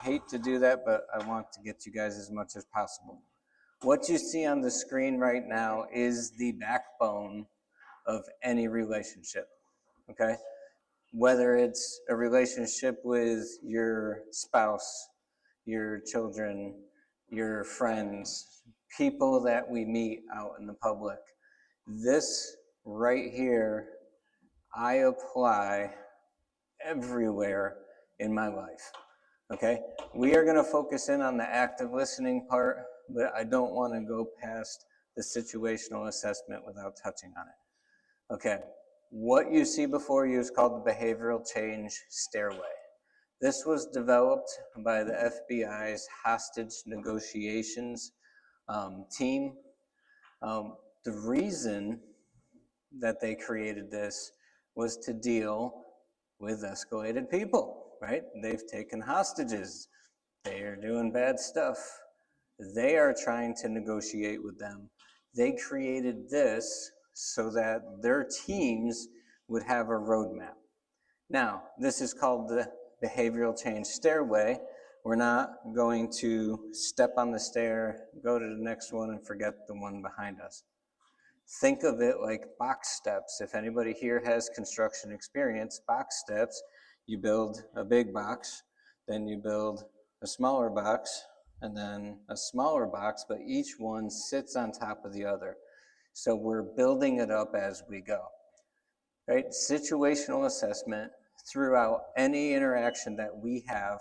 hate to do that, but I want to get you guys as much as possible. What you see on the screen right now is the backbone of any relationship, okay? Whether it's a relationship with your spouse, your children, your friends, people that we meet out in the public. This right here, I apply everywhere in my life. Okay? We are going to focus in on the active listening part, but I don't want to go past the situational assessment without touching on it. Okay. What you see before you is called the behavioral change stairway. This was developed by the FBI's hostage negotiations team. The reason that they created this was to deal with escalated people, right? They've taken hostages. They are doing bad stuff. They are trying to negotiate with them. They created this so that their teams would have a roadmap. Now, this is called the behavioral change stairway. We're not going to step on the stair, go to the next one, and forget the one behind us. Think of it like box steps. If anybody here has construction experience, box steps, you build a big box, then you build a smaller box, and then a smaller box, but each one sits on top of the other. So we're building it up as we go. Right? Situational assessment throughout any interaction that we have,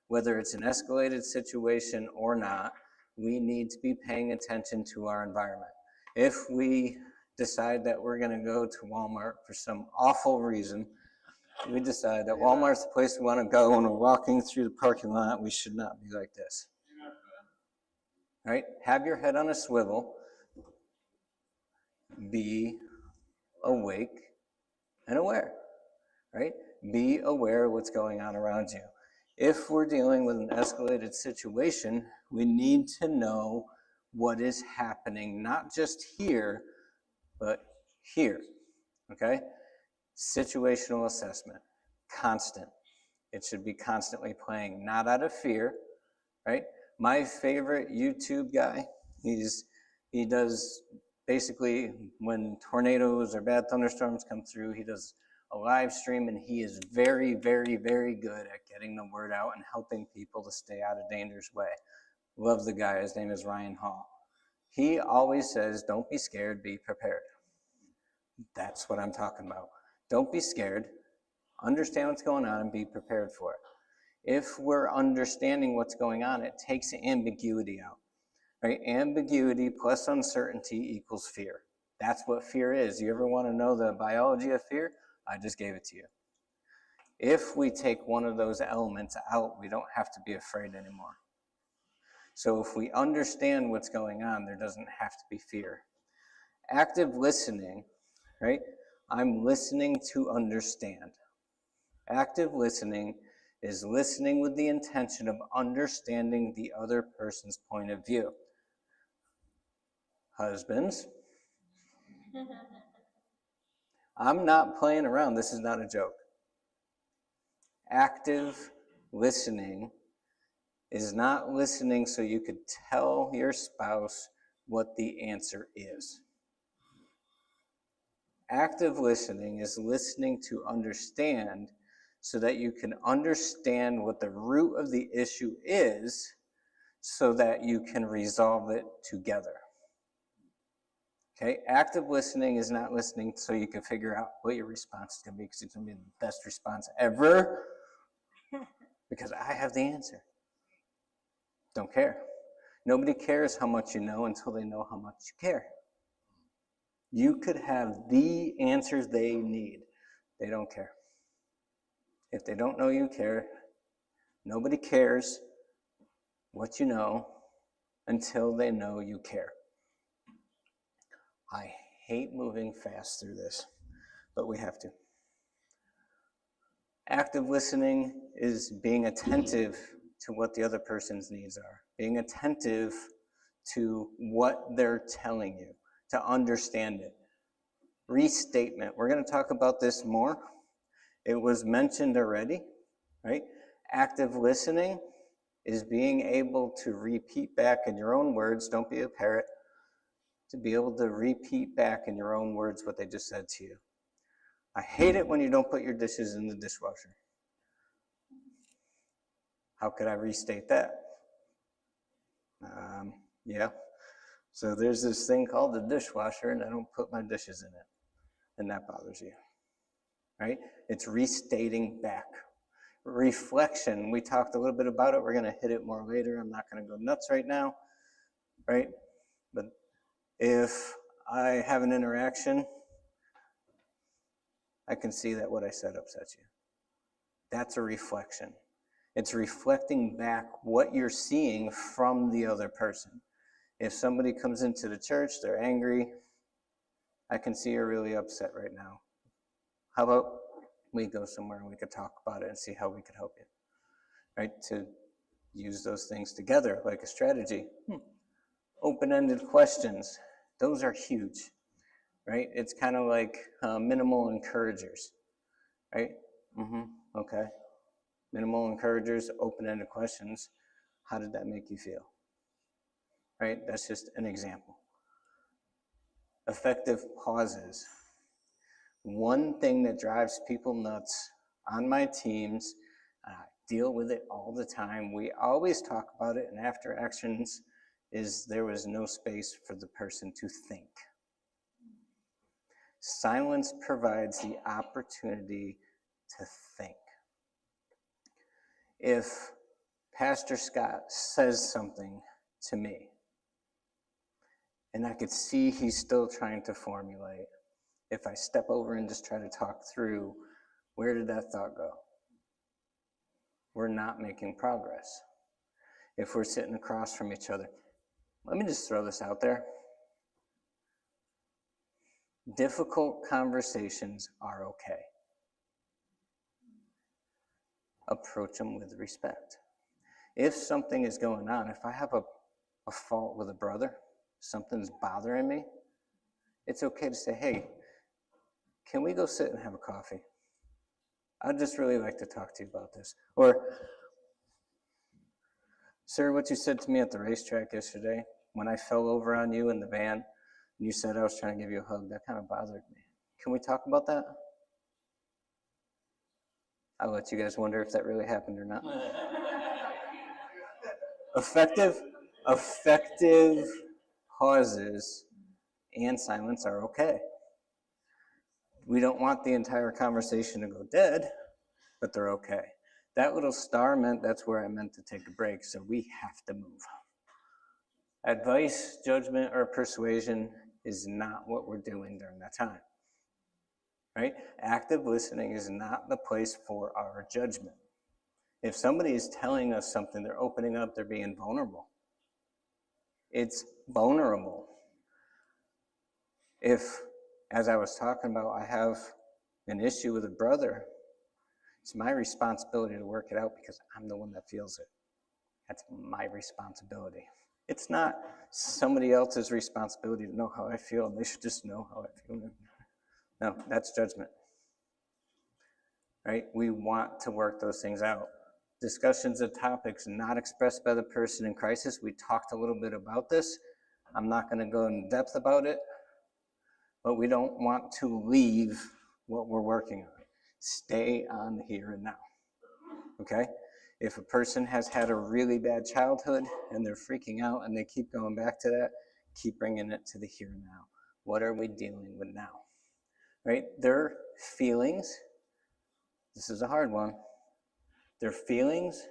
whether it's an escalated situation or not, we need to be paying attention to our environment. If we decide that we're going to go to Walmart for some awful reason, we decide that Walmart's the place we want to go when we're walking through the parking lot, we should not be like this. Right? Have your head on a swivel. Be awake and aware. Right? Be aware of what's going on around you. If we're dealing with an escalated situation, we need to know what is happening, not just here, but here, okay? Situational assessment, constant. It should be constantly playing, not out of fear, right? My favorite YouTube guy, he does basically when tornadoes or bad thunderstorms come through, he does a live stream, and he is very, very, very good at getting the word out and helping people to stay out of danger's way. Love the guy. His name is Ryan Hall. He always says, don't be scared, be prepared. That's what I'm talking about. Don't be scared. Understand what's going on and be prepared for it. If we're understanding what's going on, it takes ambiguity out. Right? Ambiguity plus uncertainty equals fear. That's what fear is. You ever want to know the biology of fear? I just gave it to you. If we take one of those elements out, we don't have to be afraid anymore. So if we understand what's going on, there doesn't have to be fear. Active listening, right? I'm listening to understand. Active listening is listening with the intention of understanding the other person's point of view. Husbands, I'm not playing around. This is not a joke. Active listening is not listening so you could tell your spouse what the answer is. Active listening is listening to understand so that you can understand what the root of the issue is so that you can resolve it together. Okay, active listening is not listening so you can figure out what your response is going to be, because it's going to be the best response ever, because I have the answer. Don't care. Nobody cares how much you know until they know how much you care. You could have the answers they need. They don't care. If they don't know you care, nobody cares what you know until they know you care. I hate moving fast through this, but we have to. Active listening is being attentive to what the other person's needs are, being attentive to what they're telling you, to understand it. Restatement, we're going to talk about this more. It was mentioned already, right? Active listening is being able to repeat back in your own words, don't be a parrot, to be able to repeat back in your own words what they just said to you. I hate it when you don't put your dishes in the dishwasher. How could I restate that? Yeah. So there's this thing called the dishwasher, and I don't put my dishes in it. And that bothers you, right? It's restating back. Reflection, we talked a little bit about it. We're going to hit it more later. I'm not going to go nuts right now, right? But if I have an interaction, I can see that what I said upsets you. That's a reflection. It's reflecting back what you're seeing from the other person. If somebody comes into the church, they're angry, I can see you're really upset right now. How about we go somewhere and we could talk about it and see how we could help you, right? To use those things together like a strategy. Open-ended questions, those are huge, right? It's kind of like minimal encouragers, right? Okay. Minimal encouragers, open-ended questions. How did that make you feel? Right? That's just an example. Effective pauses. One thing that drives people nuts on my teams, I deal with it all the time. We always talk about it in after actions, is there was no space for the person to think. Silence provides the opportunity to think. If Pastor Scott says something to me, and I could see he's still trying to formulate, if I step over and just try to talk through, where did that thought go? We're not making progress. If we're sitting across from each other, let me just throw this out there. Difficult conversations are okay. Approach them with respect. If something is going on, if I have a fault with a brother, something's bothering me, it's okay to say, hey, can we go sit and have a coffee? I'd just really like to talk to you about this. Or, sir, what you said to me at the racetrack yesterday, when I fell over on you in the van, and you said I was trying to give you a hug, that kind of bothered me. Can we talk about that? I'll let you guys wonder if that really happened or not. Effective pauses and silence are okay. We don't want the entire conversation to go dead, but they're okay. That little star meant that's where I meant to take a break, so we have to move. Advice, judgment, or persuasion is not what we're doing during that time. Right? Active listening is not the place for our judgment. If somebody is telling us something, they're opening up, they're being vulnerable. It's vulnerable. If, as I was talking about, I have an issue with a brother, it's my responsibility to work it out because I'm the one that feels it. That's my responsibility. It's not somebody else's responsibility to know how I feel, and they should just know how I feel. No, that's judgment. Right? We want to work those things out. Discussions of topics not expressed by the person in crisis. We talked a little bit about this. I'm not going to go in depth about it, but we don't want to leave what we're working on. Stay on the here and now. Okay? If a person has had a really bad childhood and they're freaking out and they keep going back to that, keep bringing it to the here and now. What are we dealing with now? Right? Their feelings, this is a hard one, their feelings,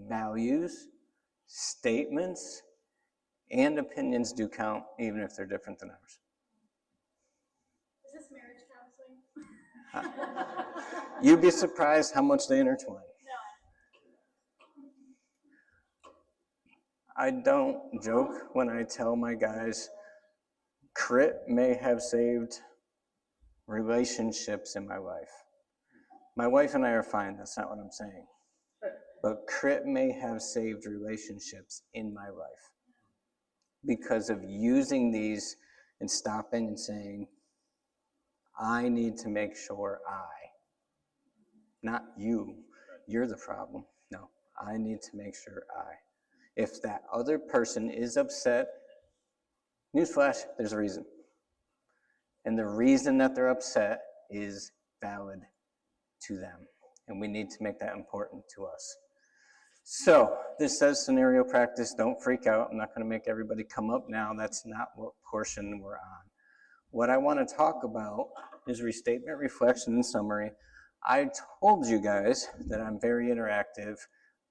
values, statements, and opinions do count, even if they're different than ours. Is this marriage counseling? You'd be surprised how much they intertwine. No. I don't joke when I tell my guys, crit may have saved relationships in my life. My wife and I are fine, that's not what I'm saying. But crit may have saved relationships in my life because of using these and stopping and saying, I need to make sure not you, you're the problem. No, I need to make sure if that other person is upset, newsflash, there's a reason. And the reason that they're upset is valid to them. And we need to make that important to us. So this says scenario practice. Don't freak out. I'm not going to make everybody come up now. That's not what portion we're on. What I want to talk about is restatement, reflection, and summary. I told you guys that I'm very interactive.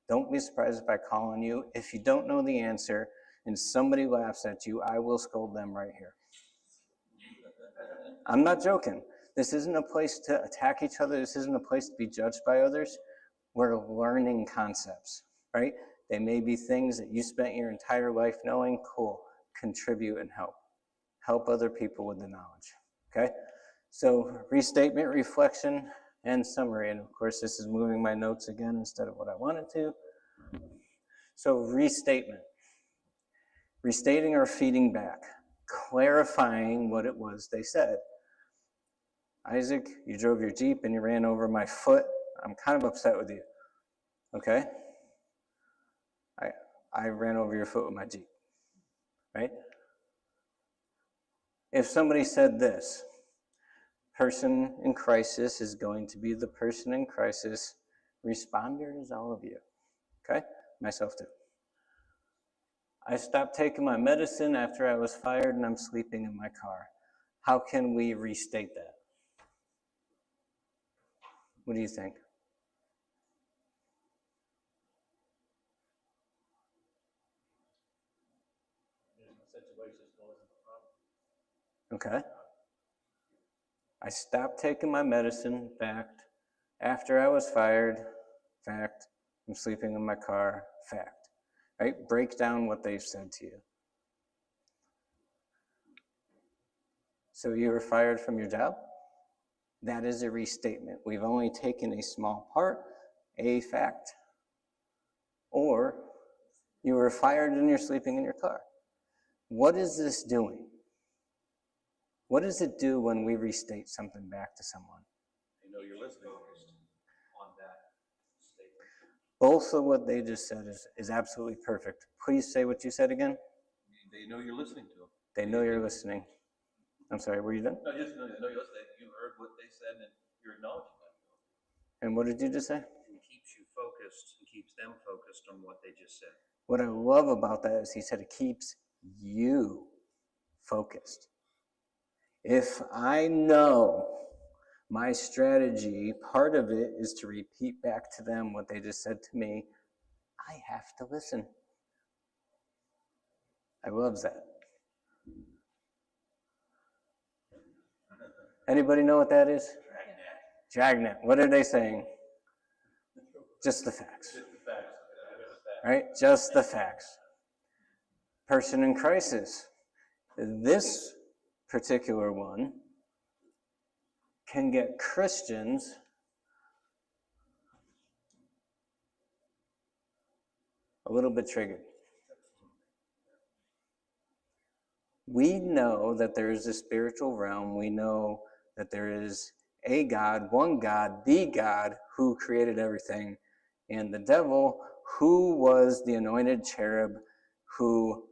Don't be surprised if I call on you. If you don't know the answer and somebody laughs at you, I will scold them right here. I'm not joking. This isn't a place to attack each other. This isn't a place to be judged by others. We're learning concepts, right? They may be things that you spent your entire life knowing. Cool. Contribute and help. Help other people with the knowledge, okay? So restatement, reflection, and summary. And of course, this is moving my notes again instead of what I wanted to. So restatement. Restating or feeding back. Clarifying what it was they said. Isaac, you drove your Jeep and you ran over my foot. I'm kind of upset with you, okay? I ran over your foot with my Jeep, right? If somebody said this, person in crisis is going to be the person in crisis. Responder is all of you, okay? Myself too. I stopped taking my medicine after I was fired and I'm sleeping in my car. How can we restate that? What do you think? Okay. I stopped taking my medicine, fact. After I was fired, fact. I'm sleeping in my car, fact. Right? Break down what they've said to you. So you were fired from your job? That is a restatement. We've only taken a small part, a fact. Or you were fired and you're sleeping in your car. What is this doing? What does it do when we restate something back to someone? They know you're listening on that statement. Both of what they just said is absolutely perfect. Please say what you said again. They know you're listening to them. They know you're listening. I'm sorry, were you done? No, just know you're listening. You heard what they said and you're acknowledging that. And what did you just say? It keeps you focused and keeps them focused on what they just said. What I love about that is he said it keeps you focused. If I know my strategy, part of it is to repeat back to them what they just said to me, I have to listen. I love that. Anybody know what that is? Dragnet. What are they saying? Just the facts. Just the facts. Right? Just the facts. Person in crisis. This particular one can get Christians a little bit triggered. We know that there is a spiritual realm. We know that there is a God, one God, the God who created everything, and the devil who was the anointed cherub who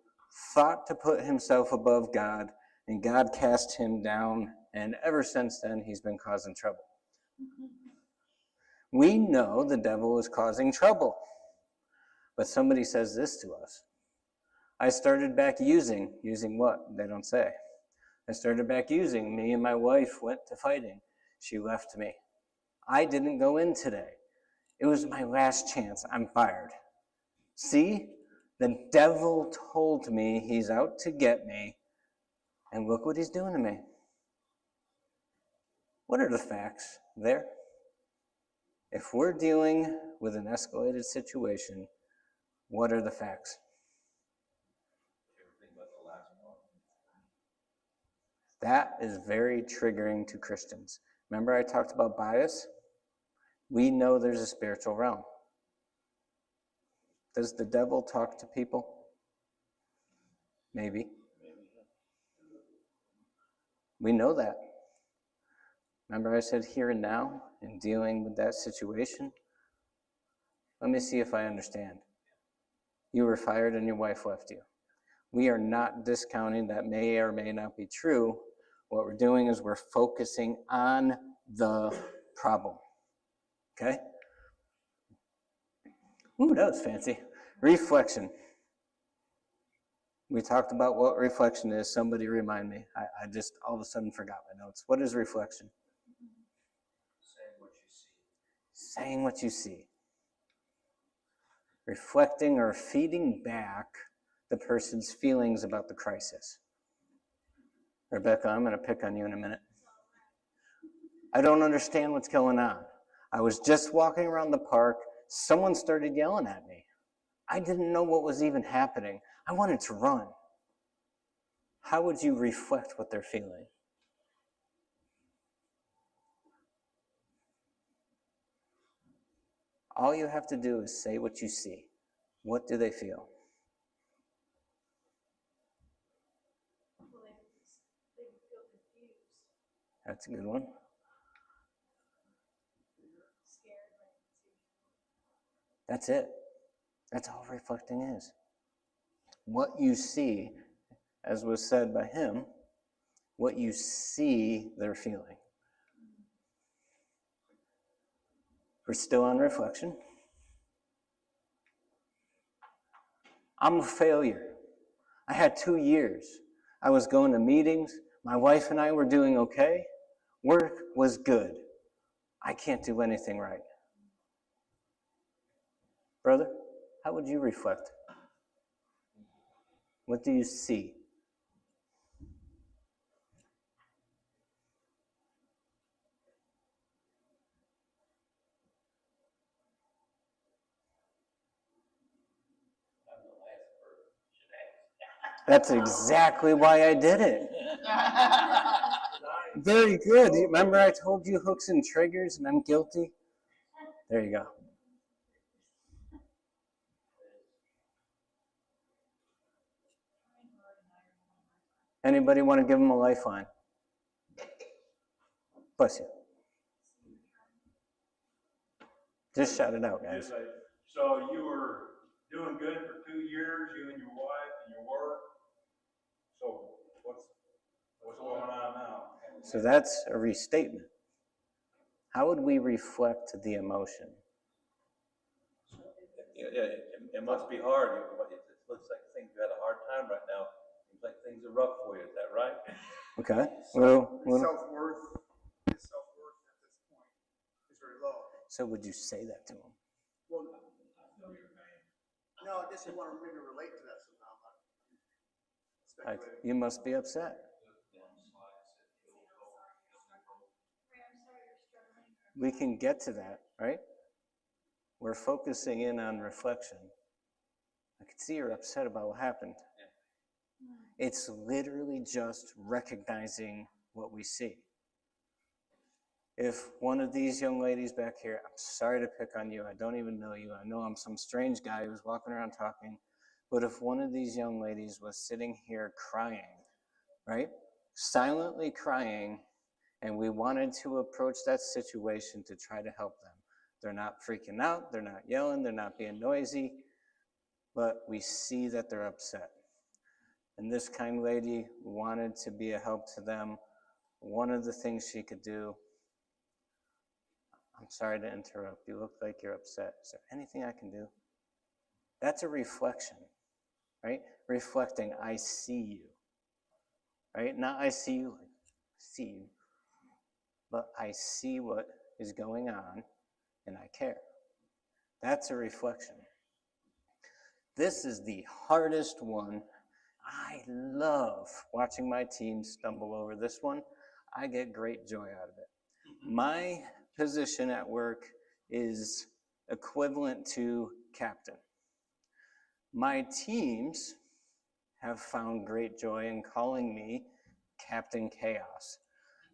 thought to put himself above God, and God cast him down, and ever since then he's been causing trouble. We know the devil is causing trouble, but somebody says this to us. I started back using what? They don't say. I started back using. Me and my wife went to fighting. She left me. I didn't go in today. It was my last chance. I'm fired. See? The devil told me he's out to get me, and look what he's doing to me. What are the facts there? If we're dealing with an escalated situation, what are the facts? That is very triggering to Christians. Remember I talked about bias? We know there's a spiritual realm. Does the devil talk to people? Maybe. We know that. Remember I said here and now in dealing with that situation? Let me see if I understand. You were fired and your wife left you. We are not discounting that may or may not be true. What we're doing is we're focusing on the problem. Okay? Ooh, that was fancy. Reflection. We talked about what reflection is. Somebody remind me. I just all of a sudden forgot my notes. What is reflection? Saying what you see. Saying what you see. Reflecting or feeding back the person's feelings about the crisis. Rebecca, I'm going to pick on you in a minute. I don't understand what's going on. I was just walking around the park. Someone started yelling at me. I didn't know what was even happening. I wanted to run. How would you reflect what they're feeling? All you have to do is say what you see. What do they feel? Well, they feel confused, That's a good one. scared, That's it. That's all reflecting is. What you see, as was said by him, what you see they're feeling. We're still on reflection. I'm a failure. I had 2 years. I was going to meetings. My wife and I were doing okay. Work was good. I can't do anything right. Brother, how would you reflect? What do you see? That's exactly why I did it. Very good. Remember I told you hooks and triggers and I'm guilty? There you go. Anybody want to give him a lifeline? Bless you. Just shout it out, guys. So you were doing good for 2 years, you and your wife and your work. So what's going on now? So that's a restatement. How would we reflect the emotion? It must be hard. It looks like things, you had a hard time right now. Seems like things are rough for you, is that right? Okay. His self-worth at this point is very low. So would you say that to him? Well, no, I guess you want to maybe relate to that somehow. Like, you must be upset. We can get to that, right? We're focusing in on reflection. I can see you're upset about what happened. It's literally just recognizing what we see. If one of these young ladies back here, I'm sorry to pick on you, I don't even know you, I know I'm some strange guy who's walking around talking, but if one of these young ladies was sitting here crying, right? Silently crying, and we wanted to approach that situation to try to help them. They're not freaking out, they're not yelling, they're not being noisy, but we see that they're upset. And this kind lady wanted to be a help to them. One of the things she could do, I'm sorry to interrupt, you look like you're upset. Is there anything I can do? That's a reflection, right? Reflecting, I see you, right? Not I see you, like, see you, but I see what is going on and I care. That's a reflection. This is the hardest one. I love watching my team stumble over this one. I get great joy out of it. My position at work is equivalent to captain. My teams have found great joy in calling me Captain Chaos.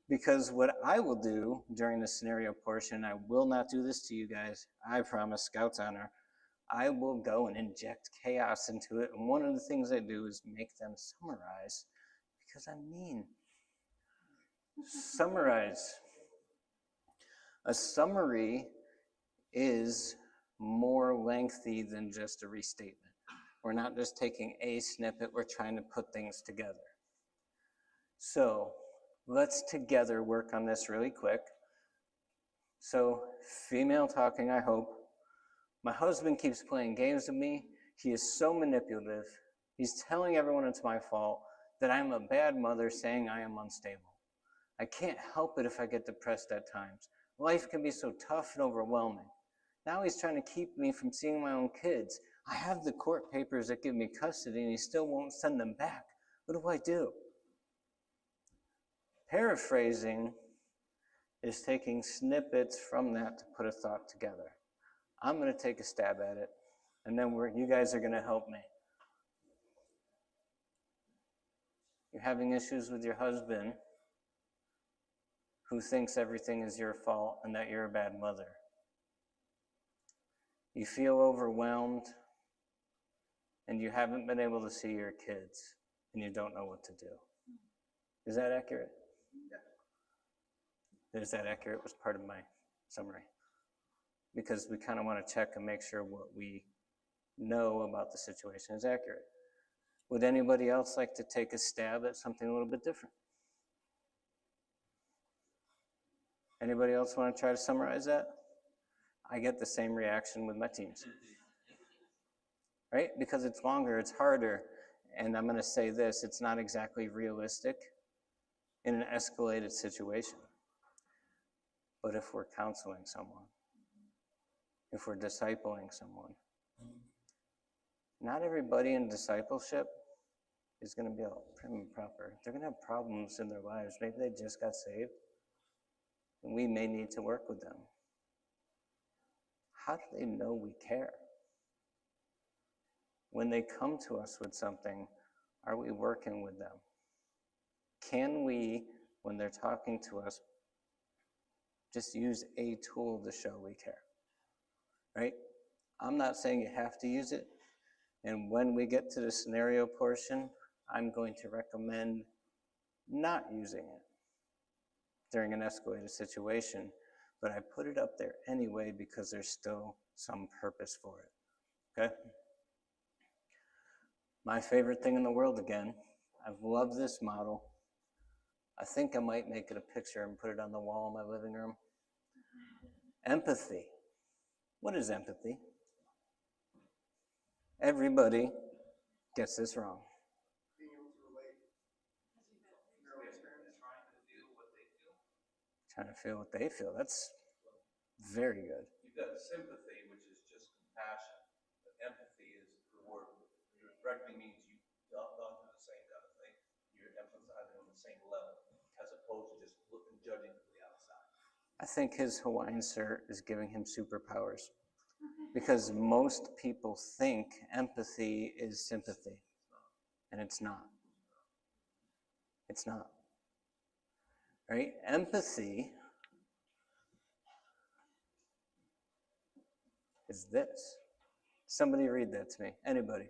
Because what I will do during the scenario portion, I will not do this to you guys, I promise, Scout's honor, I will go and inject chaos into it. And one of the things I do is make them summarize, because I'm mean. Summarize. A summary is more lengthy than just a restatement. We're not just taking a snippet, we're trying to put things together. So let's together work on this really quick. So, female talking, I hope. My husband keeps playing games with me. He is so manipulative. He's telling everyone it's my fault, that I'm a bad mother, saying I am unstable. I can't help it if I get depressed at times. Life can be so tough and overwhelming. Now he's trying to keep me from seeing my own kids. I have the court papers that give me custody, and he still won't send them back. What do I do? Paraphrasing is taking snippets from that to put a thought together. I'm going to take a stab at it, and then you guys are going to help me. You're having issues with your husband who thinks everything is your fault and that you're a bad mother. You feel overwhelmed and you haven't been able to see your kids and you don't know what to do. Is that accurate? Is that accurate? Was part of my summary. Because we kind of want to check and make sure what we know about the situation is accurate. Would anybody else like to take a stab at something a little bit different? Anybody else want to try to summarize that? I get the same reaction with my teams. Right? Because it's longer, it's harder, and I'm going to say this, it's not exactly realistic in an escalated situation. But if we're counseling someone, if we're discipling someone, not everybody in discipleship is going to be all prim and proper. They're going to have problems in their lives. Maybe they just got saved, and we may need to work with them. How do they know we care? When they come to us with something, are we working with them? Can we, when they're talking to us, just use a tool to show we care? Right? I'm not saying you have to use it. And when we get to the scenario portion, I'm going to recommend not using it during an escalated situation. But I put it up there anyway because there's still some purpose for it. Okay? My favorite thing in the world again. I've loved this model. I think I might make it a picture and put it on the wall in my living room. Empathy. What is empathy? Everybody gets this wrong. Being able to relate from their own experience. Trying to feel what they feel. That's very good. You've got sympathy, which is just compassion. But empathy is the word. Directly means you've gone through the same kind of thing. You're empathizing on the same level, as opposed to just looking, judging from the outside. I think his Hawaiian shirt is giving him superpowers. Because most people think empathy is sympathy. And it's not. It's not. Right? Empathy is this. Somebody read that to me. Anybody.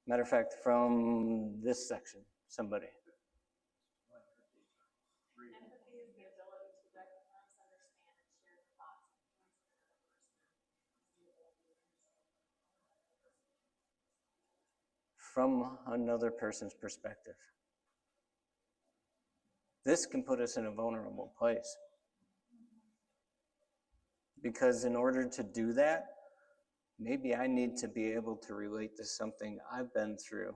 Matter of fact, from this section, somebody. Empathy is the ability to recognize, understand, and share the thoughts and feelings From another person's perspective. This can put us in a vulnerable place. Because in order to do that, maybe I need to be able to relate to something I've been through.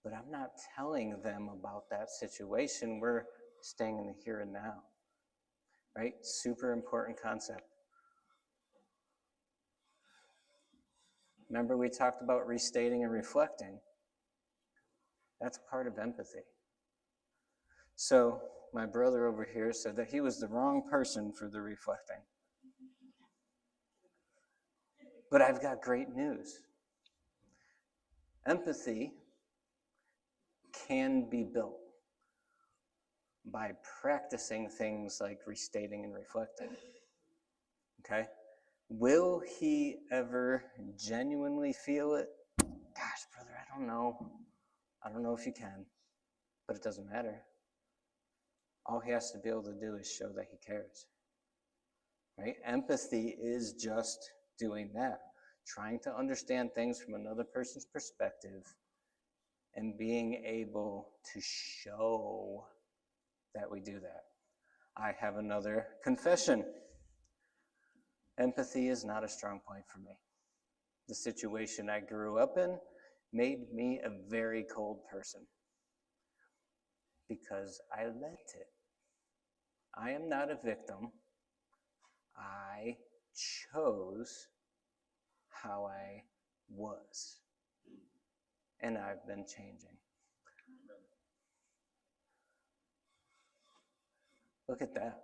But I'm not telling them about that situation. We're staying in the here and now. Right? Super important concept. Remember we talked about restating and reflecting. That's part of empathy. So my brother over here said that he was the wrong person for the reflecting. But I've got great news. Empathy can be built by practicing things like restating and reflecting. Okay? Will he ever genuinely feel it? Gosh, brother, I don't know. I don't know if you can, but it doesn't matter. All he has to be able to do is show that he cares. right? Empathy is just doing that, trying to understand things from another person's perspective and being able to show that we do that. I have another confession. Empathy is not a strong point for me. The situation I grew up in made me a very cold person because I let it. I am not a victim. I chose how I was. And I've been changing. Look at that.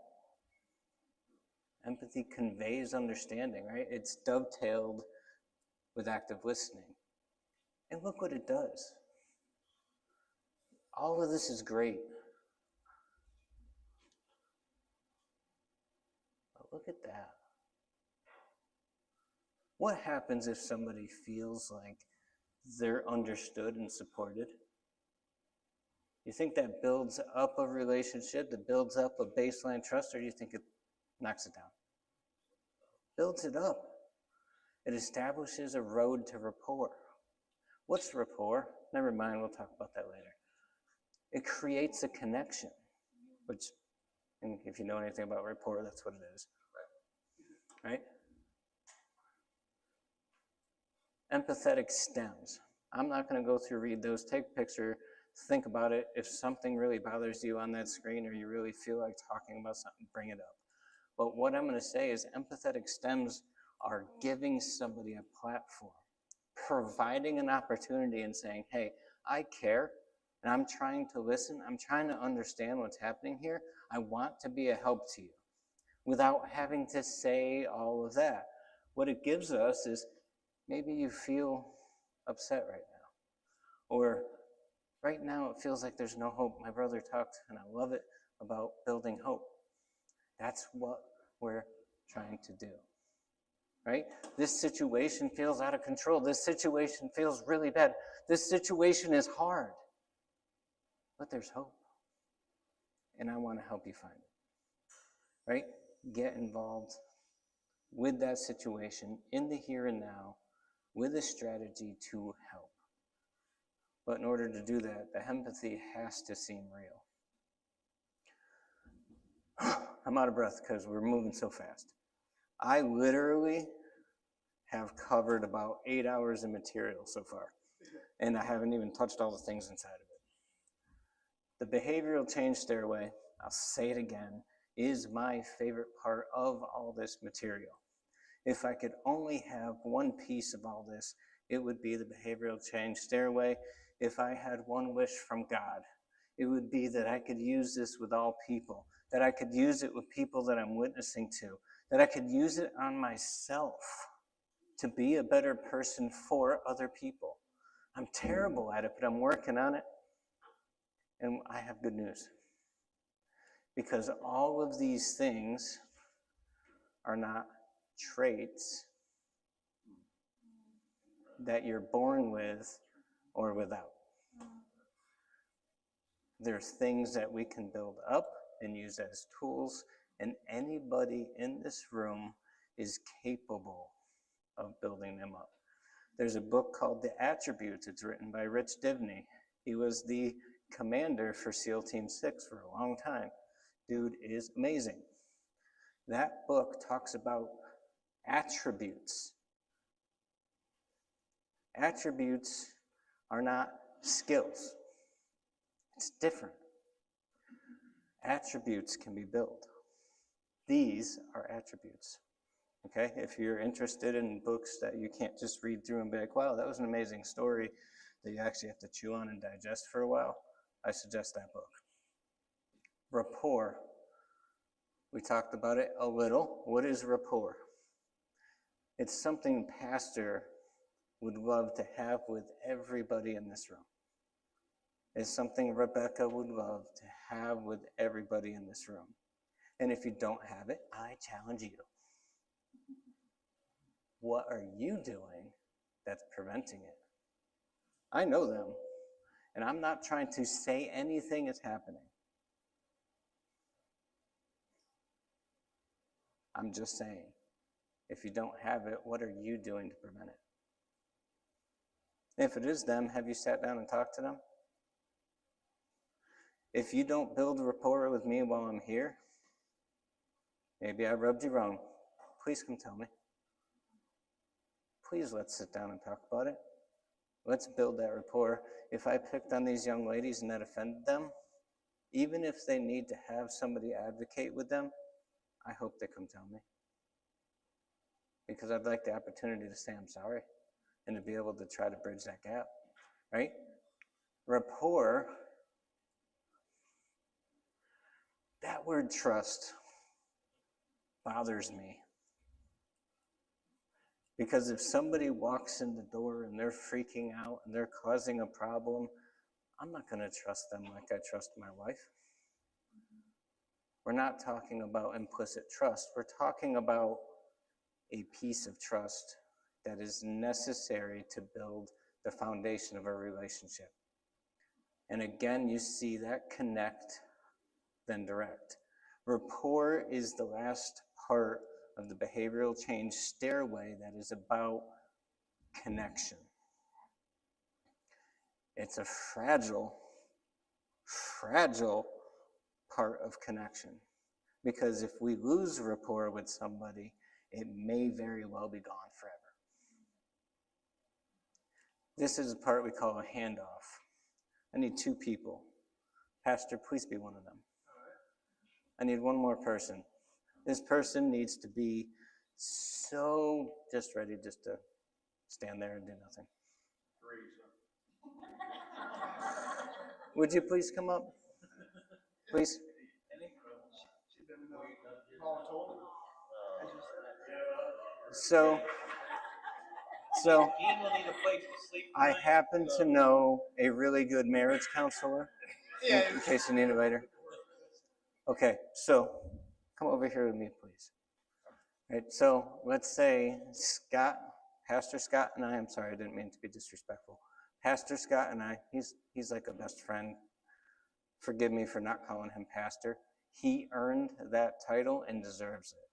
Empathy conveys understanding, right? It's dovetailed with active listening. And look what it does. All of this is great. But look at that. What happens if somebody feels like they're understood and supported? You think that builds up a relationship, that builds up a baseline trust, or do you think it knocks it down? Builds it up. It establishes a road to rapport. What's rapport? Never mind, we'll talk about that later. It creates a connection, which, and if you know anything about rapport, that's what it is. Right? Empathetic stems. I'm not going to go through, read those. Take a picture, think about it. If something really bothers you on that screen or you really feel like talking about something, bring it up. But what I'm going to say is empathetic stems are giving somebody a platform, providing an opportunity and saying, hey, I care, and I'm trying to listen. I'm trying to understand what's happening here. I want to be a help to you without having to say all of that. What it gives us is maybe you feel upset right now, or right now it feels like there's no hope. My brother talked, and I love it, about building hope. That's what we're trying to do, right? This situation feels out of control. This situation feels really bad. This situation is hard, but there's hope, and I want to help you find it, right? Get involved with that situation in the here and now with a strategy to help. But in order to do that, the empathy has to seem real. I'm out of breath because we're moving so fast. I literally have covered about 8 hours of material so far, and I haven't even touched all the things inside of it. The behavioral change stairway, I'll say it again, is my favorite part of all this material. If I could only have one piece of all this, it would be the behavioral change stairway. If I had one wish from God, it would be that I could use this with all people, that I could use it with people that I'm witnessing to, that I could use it on myself to be a better person for other people. I'm terrible at it, but I'm working on it. And I have good news. Because all of these things are not traits that you're born with or without. There's things that we can build up and use as tools, and anybody in this room is capable of building them up. There's a book called The Attributes. It's written by Rich Divney. He was the commander for SEAL Team 6 for a long time. Dude is amazing. That book talks about attributes. Attributes are not skills. It's different. Attributes can be built. These are attributes. Okay? If you're interested in books that you can't just read through and be like, wow, that was an amazing story that you actually have to chew on and digest for a while, I suggest that book. Rapport. We talked about it a little. What is rapport? It's something pastor would love to have with everybody in this room. It's something Rebecca would love to have with everybody in this room. And if you don't have it, I challenge you. What are you doing that's preventing it? I know them, and I'm not trying to say anything is happening. I'm just saying. If you don't have it, what are you doing to prevent it? If it is them, have you sat down and talked to them? If you don't build rapport with me while I'm here, maybe I rubbed you wrong. Please come tell me. Please, let's sit down and talk about it. Let's build that rapport. If I picked on these young ladies and that offended them, even if they need to have somebody advocate with them, I hope they come tell me. Because I'd like the opportunity to say I'm sorry and to be able to try to bridge that gap, right? Rapport, that word trust bothers me. Because if somebody walks in the door and they're freaking out and they're causing a problem, I'm not going to trust them like I trust my wife. We're not talking about implicit trust. We're talking about a piece of trust that is necessary to build the foundation of a relationship. And again, you see that connect, then direct. Rapport is the last part of the behavioral change stairway that is about connection. It's a fragile part of connection, because if we lose rapport with somebody, it may very well be gone forever. This is a part we call a handoff. I need 2 people. Pastor, please be one of them. I need 1 more person. This person needs to be so just ready just to stand there and do nothing. Would you please come up? Please. She's been voluntold. So Dean will need a place to sleep I tonight, happen to know a really good marriage counselor, in case you need it later. Okay, so come over here with me, please. Right, so let's say Pastor Scott and I, I'm sorry, I didn't mean to be disrespectful. Pastor Scott and I, he's like a best friend. Forgive me for not calling him pastor. He earned that title and deserves it.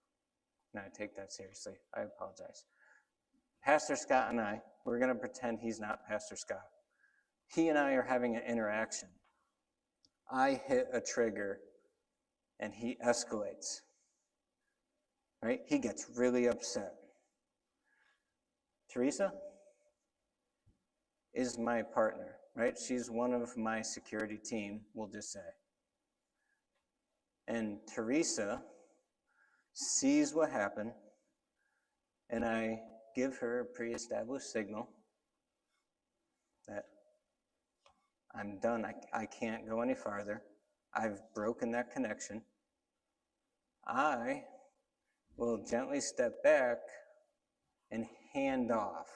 And I take that seriously. I apologize. Pastor Scott and I, we're going to pretend he's not Pastor Scott. He and I are having an interaction. I hit a trigger and he escalates. Right? He gets really upset. Teresa is my partner, right? She's one of my security team, we'll just say. And Teresa sees what happened, and I give her a pre-established signal that I'm done. I can't go any farther. I've broken that connection. I will gently step back and hand off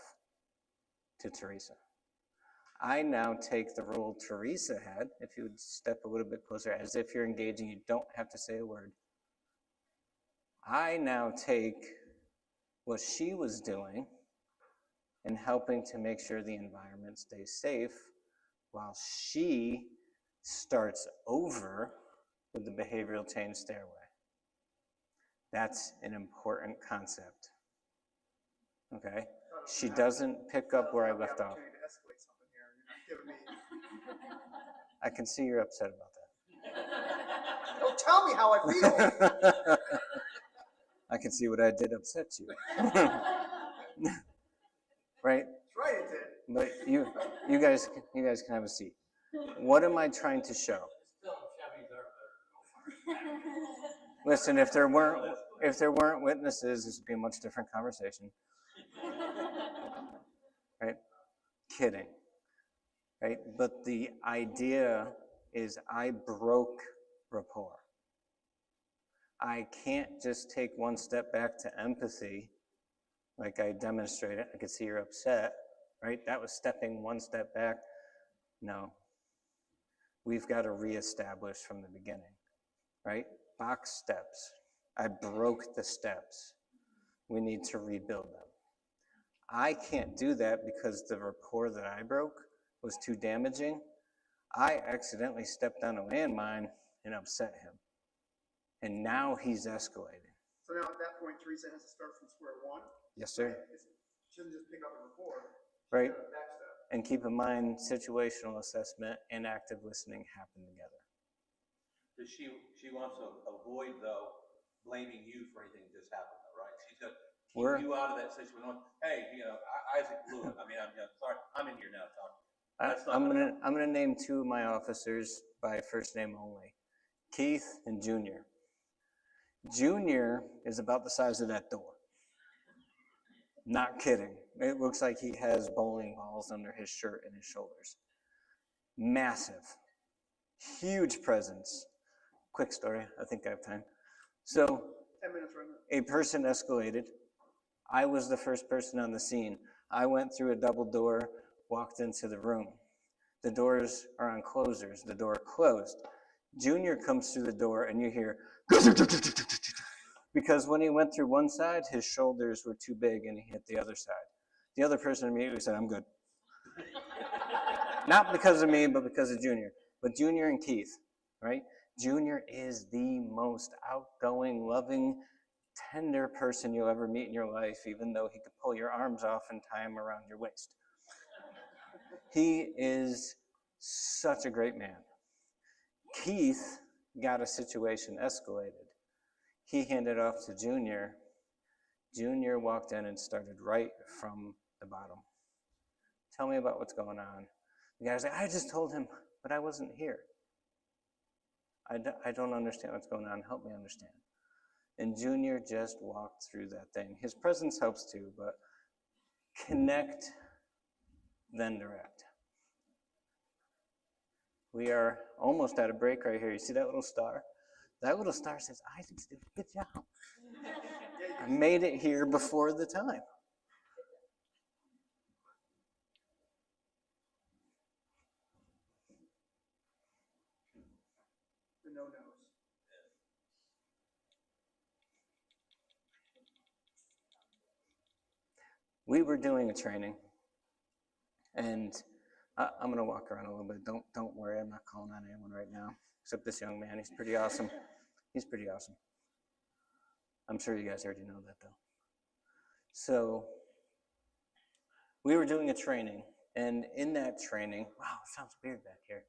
to Teresa. I now take the role Teresa had, if you would step a little bit closer, as if you're engaging, you don't have to say a word. I now take what she was doing and helping to make sure the environment stays safe while she starts over with the behavioral change stairway. That's an important concept. Okay? She doesn't pick up where I left off. I can see you're upset about that. Don't tell me how I feel. I can see what I did upset you. Right? That's right, it did. But you guys can have a seat. What am I trying to show? Listen, if there weren't witnesses, this would be a much different conversation. Right? Kidding. Right? But the idea is I broke rapport. I can't just take one step back to empathy like I demonstrated. I could see you're upset, right? That was stepping one step back. No. We've got to reestablish from the beginning, right? Box steps. I broke the steps. We need to rebuild them. I can't do that because the rapport that I broke was too damaging. I accidentally stepped on a landmine and upset him. And now he's escalating. So now at that point, Teresa has to start from square one. Yes, sir. She doesn't just pick up and report. Right. She's got a backstep. And keep in mind, situational assessment and active listening happen together. Does she wants to avoid though blaming you for anything that just happened though, right? She's got to We're- keep you out of that situation. Hey, Isaac blew it. I mean, I'm sorry, I'm in here now talking. That's not I'm gonna name two of my officers by first name only, Keith and Junior. Junior is about the size of that door. Not kidding. It looks like he has bowling balls under his shirt and his shoulders. Massive, huge presence. Quick story, I think I have time. So 10 minutes right now. a person escalated. I was the first person on the scene. I went through a double door, walked into the room. The doors are on closers. The door closed. Junior comes through the door and you hear, because when he went through one side, his shoulders were too big and he hit the other side. The other person immediately said, I'm good. Not because of me, but because of Junior. But Junior and Keith, right? Junior is the most outgoing, loving, tender person you'll ever meet in your life, even though he could pull your arms off and tie them around your waist. He is such a great man. Keith got a situation escalated. He handed off to Junior. Junior walked in and started right from the bottom. Tell me about what's going on. The guy's like, I just told him, but I wasn't here. I don't understand what's going on. Help me understand. And Junior just walked through that thing. His presence helps too, but connect, then direct. We are almost at a break right here. You see that little star? That little star says, Isaac's doing a good job. I made it here before the time. The no-nos. We were doing a training, and I'm gonna walk around a little bit. Don't worry, I'm not calling on anyone right now, except this young man. He's pretty awesome. He's pretty awesome. I'm sure you guys already know that though. So we were doing a training, and in that training, wow, it sounds weird back here.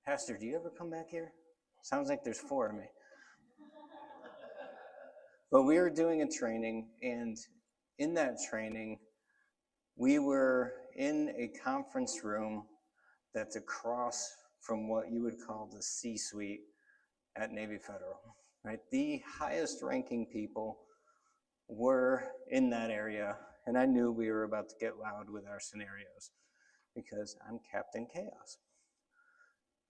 Pastor, do you ever come back here? Sounds like there's 4 of me. But we were doing a training, and in that training, we were in a conference room that's across from what you would call the C-suite at Navy Federal, right? The highest ranking people were in that area, and I knew we were about to get loud with our scenarios because I'm Captain Chaos.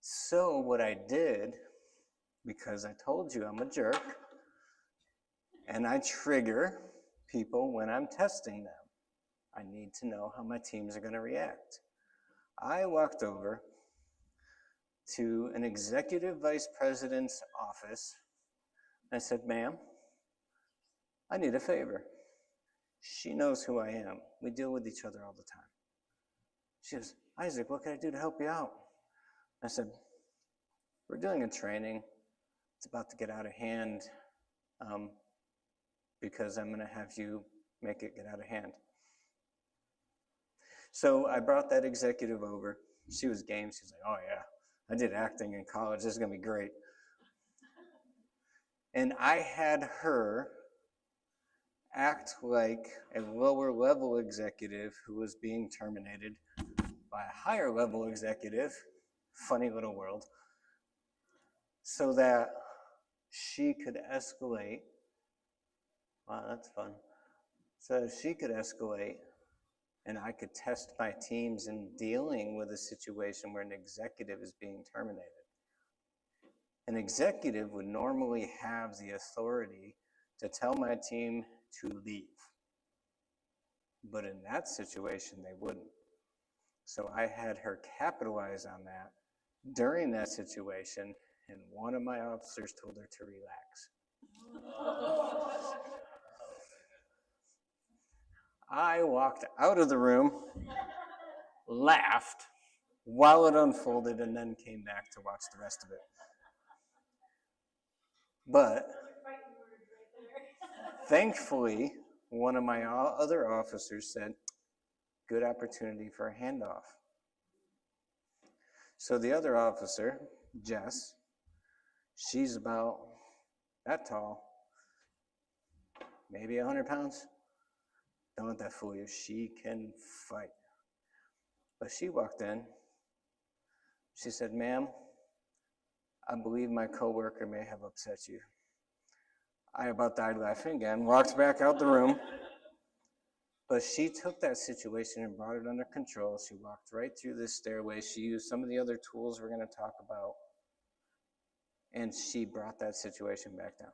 So what I did, because I told you I'm a jerk, and I trigger people when I'm testing them. I need to know how my teams are going to react. I walked over to an executive vice president's office. I said, ma'am, I need a favor. She knows who I am. We deal with each other all the time. She goes, Isaac, what can I do to help you out? I said, we're doing a training. It's about to get out of hand because I'm going to have you make it get out of hand. So I brought that executive over. She was game. She was like, oh yeah, I did acting in college. This is going to be great. And I had her act like a lower level executive who was being terminated by a higher level executive, funny little world, so that she could escalate. Wow, that's fun. So she could escalate and I could test my teams in dealing with a situation where an executive is being terminated. An executive would normally have the authority to tell my team to leave. But in that situation, they wouldn't. So I had her capitalize on that during that situation, and one of my officers told her to relax. I walked out of the room, laughed while it unfolded, and then came back to watch the rest of it. But Thankfully, one of my other officers said, good opportunity for a handoff. So the other officer, Jess, she's about that tall, maybe 100 pounds. Don't let that fool you. She can fight. But she walked in. She said, ma'am, I believe my coworker may have upset you. I about died laughing again, walked back out the room. But she took that situation and brought it under control. She walked right through this stairway. She used some of the other tools we're going to talk about. And she brought that situation back down.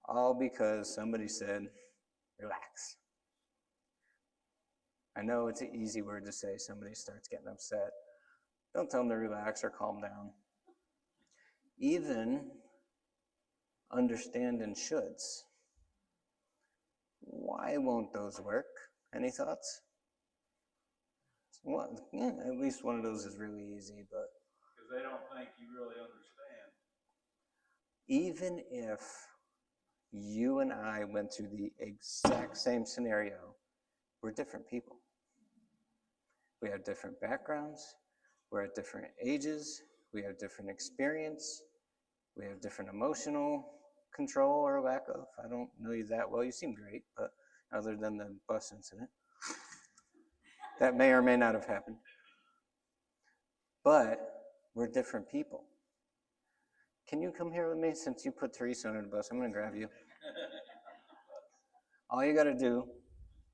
All because somebody said, relax. I know it's an easy word to say. Somebody starts getting upset. Don't tell them to relax or calm down. Even understand and shoulds. Why won't those work? Any thoughts? Well, yeah, at least one of those is really easy, but Because they don't think you really understand. even if you and I went through the exact same scenario, we're different people. We have different backgrounds, we're at different ages, we have different experience, we have different emotional control or lack of. I don't know you that well. You seem great, but other than the bus incident, that may or may not have happened. But we're different people. Can you come here with me since you put Teresa under the bus? I'm going to grab you. All you got to do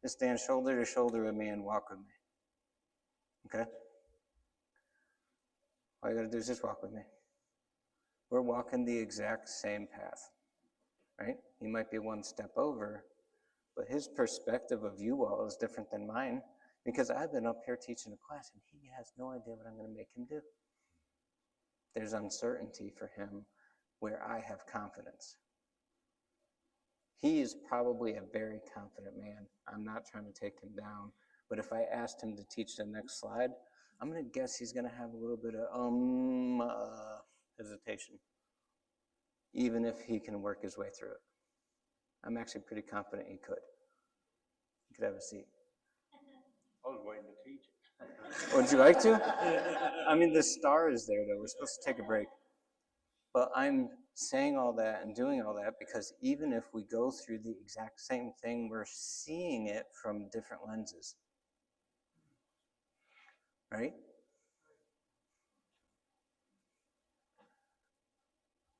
is stand shoulder to shoulder with me and walk with me. Okay? All you got to do is just walk with me. We're walking the exact same path, right? He might be one step over, but his perspective of you all is different than mine because I've been up here teaching a class and he has no idea what I'm going to make him do. There's uncertainty for him where I have confidence. He is probably a very confident man. I'm not trying to take him down, but if I asked him to teach the next slide, I'm going to guess he's going to have a little bit of hesitation, even if he can work his way through it. I'm actually pretty confident he could. You could have a seat. I was waiting to teach it. Would you like to? I mean, the star is there, though. We're supposed to take a break. But I'm saying all that and doing all that because even if we go through the exact same thing, we're seeing it from different lenses. Right?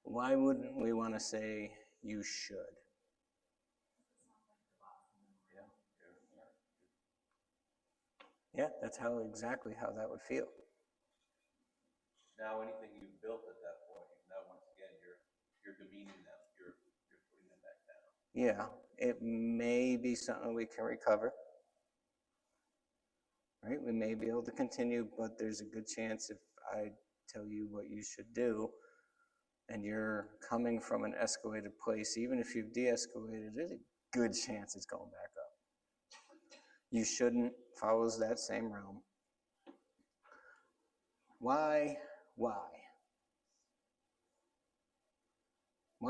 Why wouldn't we want to say you should? Yeah, that's exactly how that would feel. Now, anything you've built at that point, now once again, you're demeaning them, you're putting them back down. Yeah, it may be something we can recover. Right? We may be able to continue, but there's a good chance if I tell you what you should do, and you're coming from an escalated place, even if you've de-escalated, there's a good chance it's going back up. You shouldn't follows that same realm. Why? Why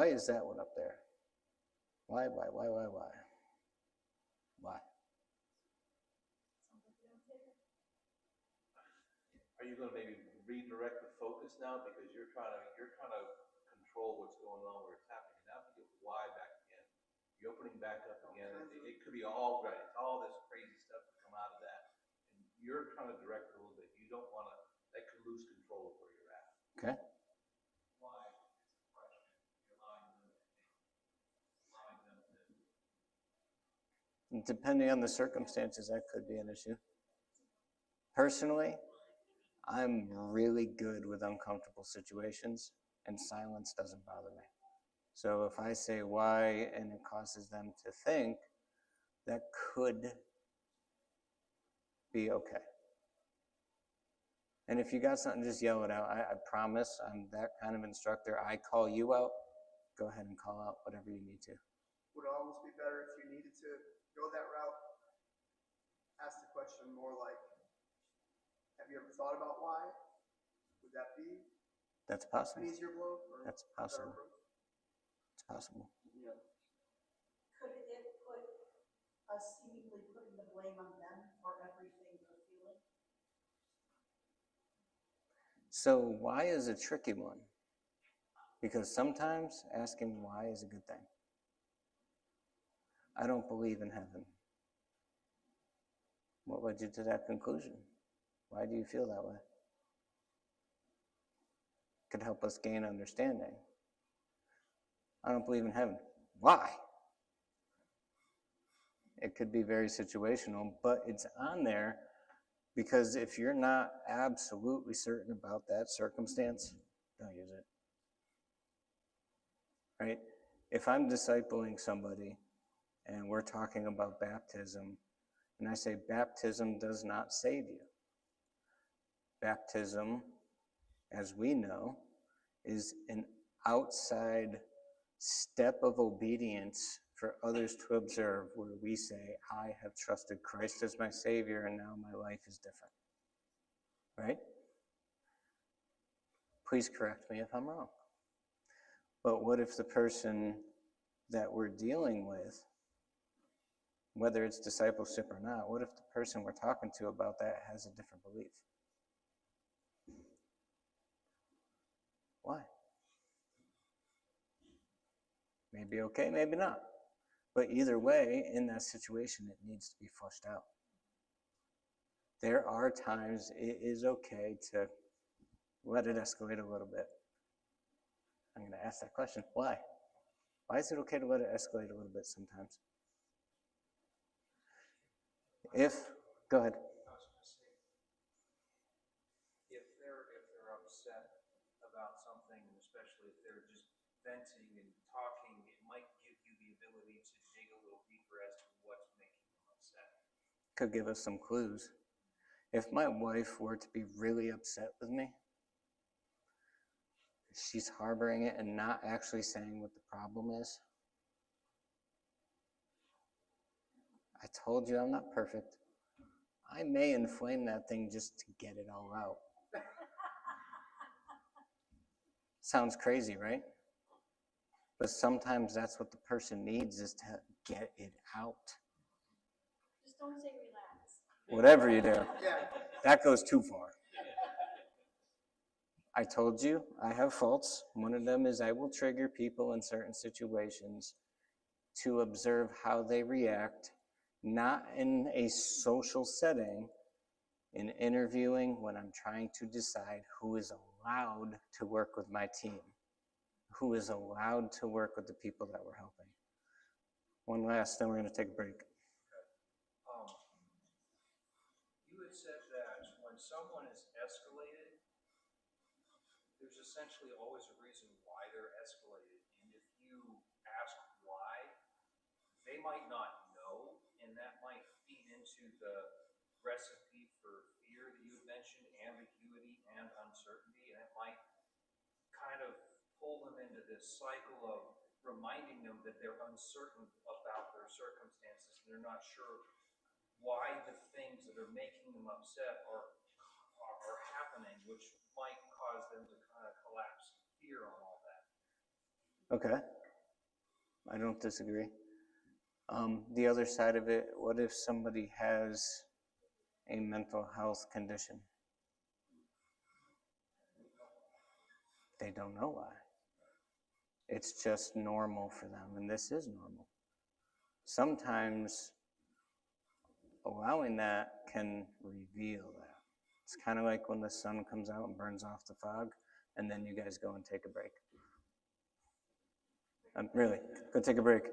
is that one up there? Why? Are you gonna maybe redirect the focus now because you're trying to control what's going on where it's happening? Now you get why back again. You're opening back up again. It could be all right. It's all this crazy stuff to come out of that. And you're trying to direct it a little bit. You don't want to, that could lose control of where you're at. Okay. Why is the question. You're allowing them to. Depending on the circumstances, that could be an issue. Personally, I'm really good with uncomfortable situations, and silence doesn't bother me. So if I say why and it causes them to think, that could be okay. And if you got something, just yell it out. I promise I'm that kind of instructor. I call you out, go ahead and call out whatever you need to. Would it almost be better if you needed to go that route? Ask the question more like, have you ever thought about why? Would that be That's an possible. easier blow? Or That's a better possible. approach? It's possible. Yeah. us seemingly putting the blame on them for everything they're feeling? So why is a tricky one? Because sometimes asking why is a good thing. I don't believe in heaven. What led you to that conclusion? Why do you feel that way? Could help us gain understanding. I don't believe in heaven. Why? It could be very situational, but it's on there because if you're not absolutely certain about that circumstance, don't use it. Right? If I'm discipling somebody and we're talking about baptism, and I say baptism does not save you. Baptism, as we know, is an outside step of obedience for others to observe, where we say, I have trusted Christ as my Savior and now my life is different. Right? Please correct me if I'm wrong. But what if the person that we're dealing with, whether it's discipleship or not, what if the person we're talking to about that has a different belief? Why? Maybe okay, maybe not. But either way, in that situation, it needs to be flushed out. There are times it is okay to let it escalate a little bit. I'm going to ask that question. Why? Why is it okay to let it escalate a little bit sometimes? Go ahead. I was gonna say, if they're upset about something, and especially if they're just venting and talking, it might give you the ability to dig a little deeper as to what's making them upset. Could give us some clues. If my wife were to be really upset with me, she's harboring it and not actually saying what the problem is. I told you I'm not perfect. I may inflame that thing just to get it all out. Sounds crazy, right? But sometimes that's what the person needs, is to get it out. Just don't say relax. Whatever you do, Yeah. that goes too far. I told you I have faults. One of them is I will trigger people in certain situations to observe how they react, not in a social setting, in interviewing, when I'm trying to decide who is allowed to work with my team, who is allowed to work with the people that we're helping. One last, then we're going to take a break. You had said that when someone is escalated, there's essentially always a reason why they're escalated. And if you ask why, they might not know, and that might feed into the recipe for fear that you had mentioned, ambiguity and uncertainty, and it might kind of pull them into this cycle of reminding them that they're uncertain about their circumstances, and they're not sure why the things that are making them upset are happening, which might cause them to kind of collapse in fear on all that. Okay. I don't disagree. The other side of it, what if somebody has a mental health condition? They don't know why. It's just normal for them, and this is normal. Sometimes allowing that can reveal that. It's kind of like when the sun comes out and burns off the fog, and then you guys go and take a break. Really, go take a break.